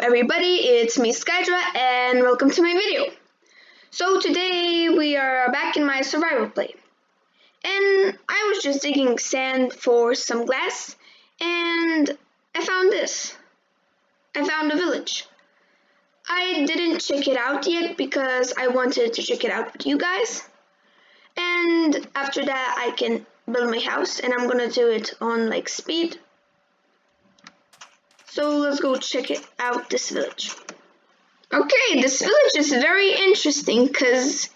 everybody, it's me Skydra and welcome to my video. So today we are back in my survival play. And I was just digging sand for some glass and I found this. I found a village. I didn't check it out yet because I wanted to check it out with you guys. And after that I can build my house and I'm gonna do it on like speed. So let's go check it out, this village. Okay, this village is very interesting because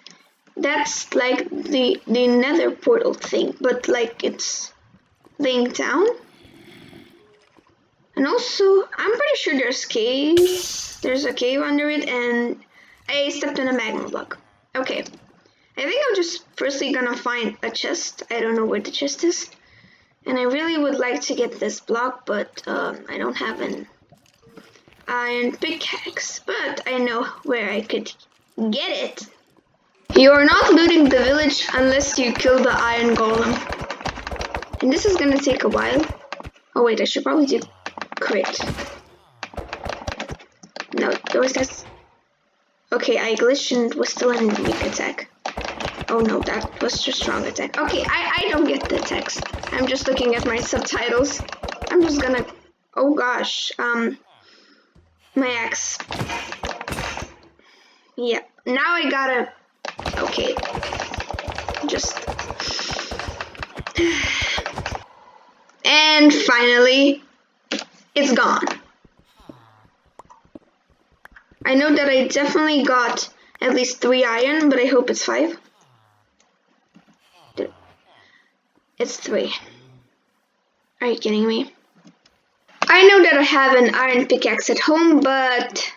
that's like the nether portal thing, but like it's laying down. And also, I'm pretty sure there's a cave under it, and I stepped on a magma block. Okay, I think I'm just firstly gonna find a chest. I don't know where the chest is. And I really would like to get this block, but I don't have an iron pickaxe, but I know where I could get it. You're not looting the village unless you kill the iron golem. And this is gonna take a while. Oh wait, I should probably do crit. No, that's... Okay, I glitched and was still in weak attack. Oh no, that was just strong attack. Okay, I don't get the text. I'm just looking at my subtitles. I'm just gonna... Oh gosh, my axe. Yeah, now I gotta... Okay, just... And finally, it's gone. I know that I definitely got at least 3 iron, but I hope it's 5. It's 3. Are you kidding me? I know that I have an iron pickaxe at home, but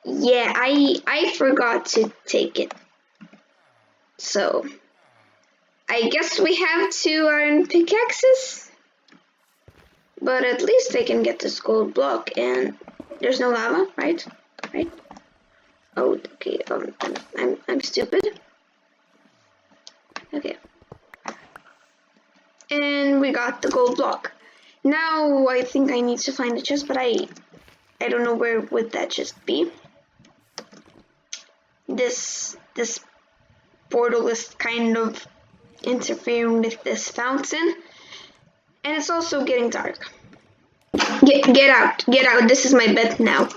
yeah, I forgot to take it. So I guess we have 2 iron pickaxes, but at least I can get this gold block, and there's no lava, right? Right? Oh, okay. I'm stupid. Okay. And we got the gold block. Now I think I need to find the chest, but I don't know where would that chest be. This portal is kind of interfering with this fountain, and it's also getting dark. Get out! This is my bed now.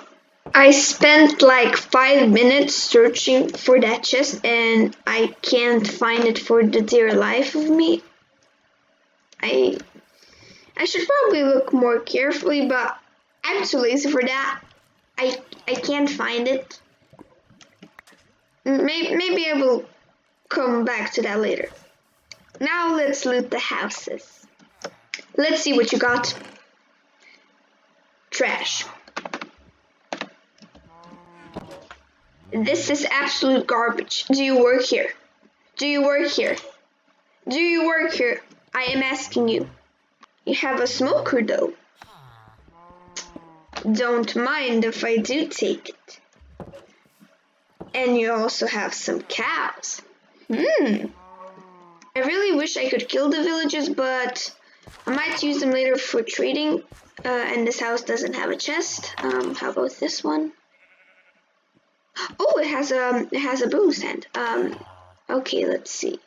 I spent like 5 minutes searching for that chest, and I can't find it for the dear life of me. I should probably look more carefully, but I'm too lazy for that. I can't find it. Maybe I will come back to that later. Now let's loot the houses. Let's see what you got. Trash. This is absolute garbage. Do you work here? Do you work here? Do you work here? I am asking you. You have a smoker though. Don't mind if I do take it. And you also have some cows. I really wish I could kill the villagers, but I might use them later for trading. And this house doesn't have a chest. How about this one? Oh, it has a boom stand. Okay, let's see.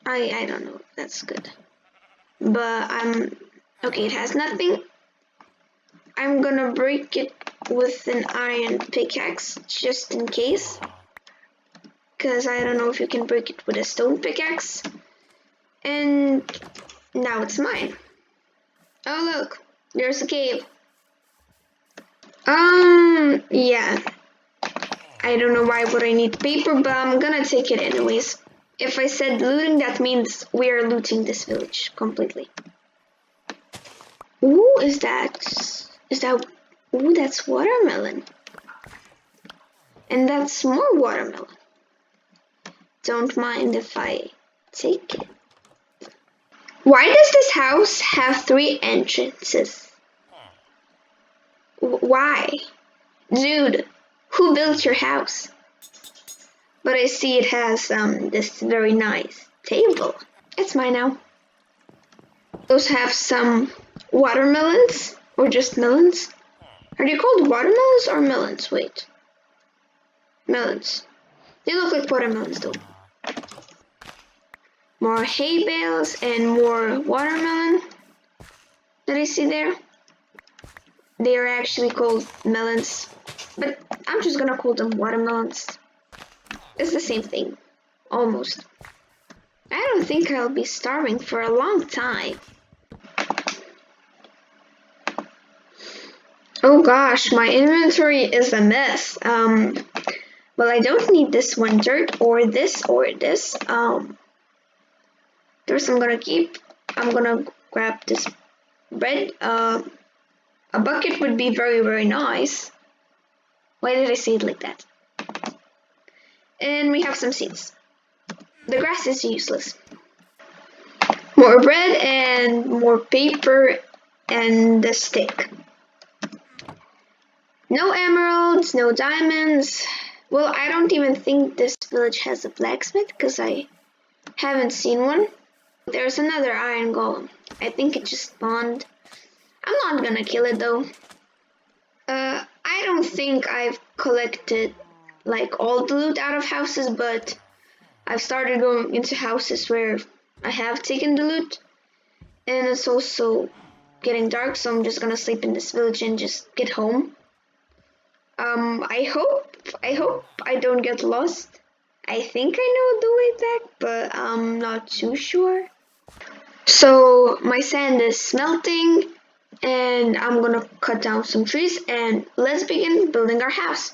I don't know. That's good. But okay, it has nothing. I'm gonna break it with an iron pickaxe just in case, because I don't know if you can break it with a stone pickaxe. And now it's mine. Oh look, there's a cave. Yeah, I don't know why would I need paper, but I'm gonna take it anyways. If I said looting, that means we are looting this village completely. Ooh, ooh, that's watermelon. And that's more watermelon. Don't mind if I take it. Why does this house have 3 entrances? Why? Dude, who built your house? But I see it has this very nice table. It's mine now. Those have some watermelons or just melons. Are they called watermelons or melons? Wait. Melons. They look like watermelons though. More hay bales and more watermelon that I see there. They are actually called melons, but I'm just gonna call them watermelons. It's the same thing, almost. I don't think I'll be starving for a long time. Oh gosh, my inventory is a mess. Well, I don't need this one dirt or this or this. This I'm gonna keep. I'm gonna grab this bread. A bucket would be very, very nice. Why did I say it like that? And we have some seeds. The grass is useless. More bread and more paper and the stick. No emeralds, no diamonds. Well, I don't even think this village has a blacksmith because I haven't seen one. There's another iron golem. I think it just spawned. I'm not gonna kill it though. I don't think I've collected like all the loot out of houses, but I've started going into houses where I have taken the loot. And it's also getting dark, so I'm just gonna sleep in this village and just get home. I hope I don't get lost. I think I know the way back, but I'm not too sure. So my sand is smelting, and I'm gonna cut down some trees, and let's begin building our house.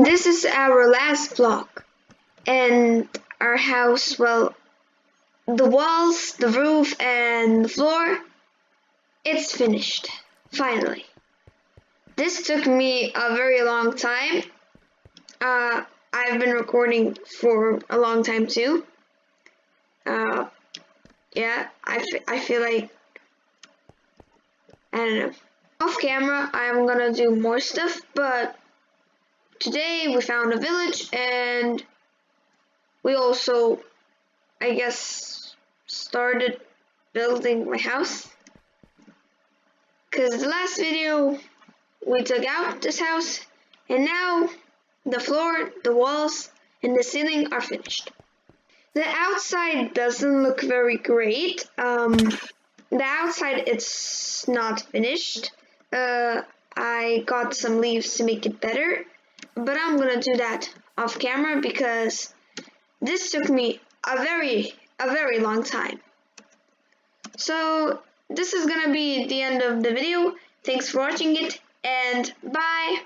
this is our last block. And our house, well, the walls, the roof, and the floor, it's finished. Finally. This took me a very long time. I've been recording for a long time too. Yeah, I feel like, I don't know. Off camera, I'm gonna do more stuff, but today we found a village and we also, I guess, started building my house. Because the last video, we took out this house, and now the floor, the walls, and the ceiling are finished. The outside doesn't look very great. The outside, it's not finished. I got some leaves to make it better, but I'm gonna do that off camera because this took me a very long time. So this is gonna be the end of the video. Thanks for watching it, and bye!